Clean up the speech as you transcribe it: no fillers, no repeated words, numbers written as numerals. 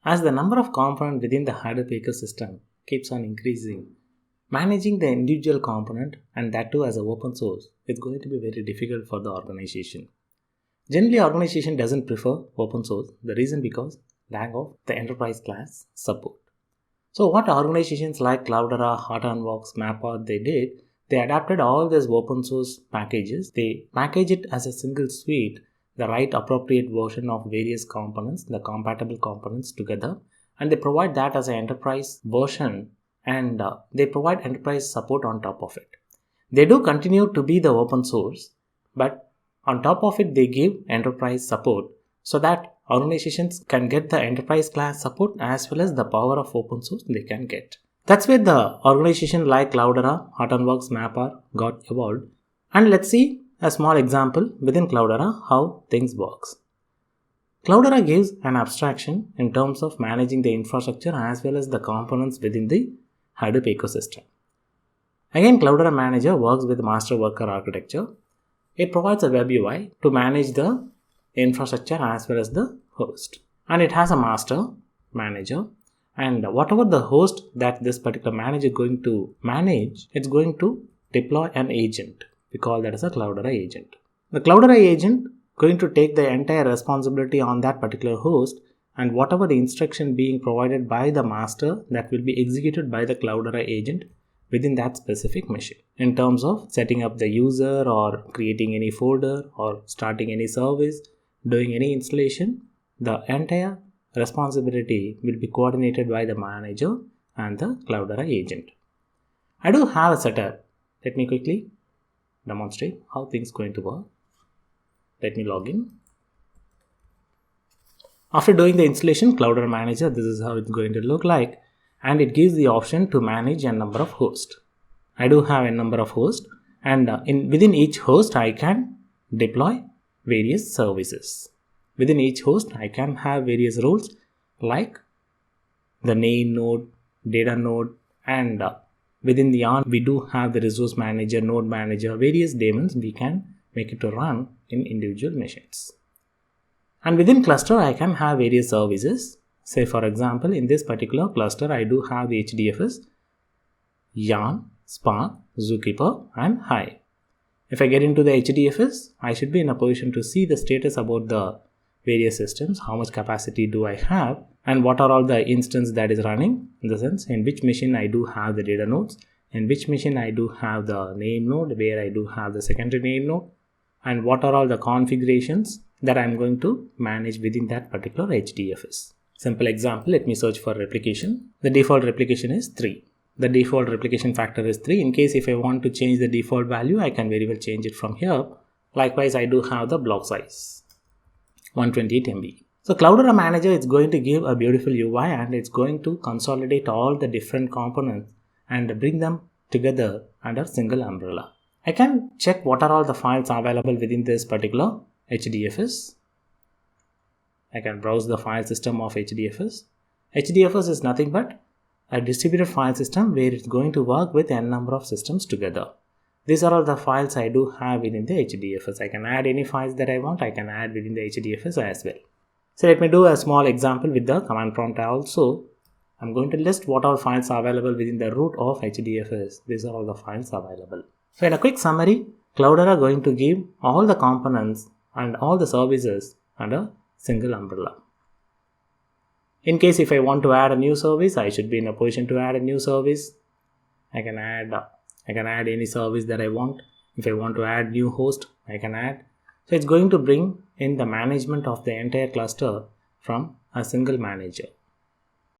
As the number of components within the Hadoop ecosystem keeps on increasing, managing the individual component, and that too as an open source, is going to be very difficult for the organization. Generally, organization doesn't prefer open source. The reason because lack of the enterprise class support. So what organizations like Cloudera, Hortonworks, Mapper, they did, they adapted all these open source packages. They package it as a single suite, the right appropriate version of various components, the compatible components together, and they provide that as an enterprise version, and they provide enterprise support on top of it. They do continue to be the open source, but on top of it, they give enterprise support so that organizations can get the enterprise class support as well as the power of open source they can get. That's where the organization like Cloudera, Hortonworks, Mapper got evolved. And let's see a small example within Cloudera how things works. Cloudera gives an abstraction in terms of managing the infrastructure as well as the components within the Hadoop ecosystem. Again, Cloudera Manager works with master worker architecture. It provides a web UI to manage the infrastructure as well as the host. And it has a master manager. And whatever the host that this particular manager is going to manage, it's going to deploy an agent. We call that as a Cloudera agent. The Cloudera agent going to take the entire responsibility on that particular host, and whatever the instruction being provided by the master, that will be executed by the Cloudera agent within that specific machine. In terms of setting up the user or creating any folder or starting any service, doing any installation, the entire responsibility will be coordinated by the manager and the Cloudera agent. I do have a setup. Let me quickly demonstrate how things going to work. Let me log in. After doing the installation, Cloudera Manager, this is how it's going to look like, and it gives the option to manage a number of hosts. I do have a number of hosts, and within each host I can deploy various services. Within each host I can have various roles like the name node, data node, and within the yarn we do have the resource manager, node manager, various daemons we can make it to run in individual machines. And within cluster I can have various services. Say for example, in this particular cluster I do have the HDFS, Yarn, Spark, Zookeeper, and Hive. If I get into the HDFS, I should be in a position to see the status about the various systems, how much capacity do I have, and what are all the instance that is running, in the sense in which machine I do have the data nodes, in which machine I do have the name node, where I do have the secondary name node, and what are all the configurations that I'm going to manage within that particular HDFS. Simple example, let me search for replication. The default replication is 3. The default replication factor is 3. In case if I want to change the default value, I can very well change it from here. Likewise, I do have the block size, 128 MB. So Cloudera Manager is going to give a beautiful UI, and it's going to consolidate all the different components and bring them together under single umbrella. I can check what are all the files available within this particular HDFS. I can browse the file system of HDFS. HDFS is nothing but a distributed file system where it's going to work with n number of systems together. These are all the files I do have within the HDFS. I can add any files that I want. I can add within the HDFS as well. So let me do a small example with the command prompt also. I'm going to list what all files are available within the root of HDFS. These are all the files available. So in a quick summary, Cloudera are going to give all the components and all the services under single umbrella. In case if I want to add a new service, I should be in a position to add a new service. I can add any service that I want. If I want to add new host, I can add. So it's going to bring in the management of the entire cluster from a single manager.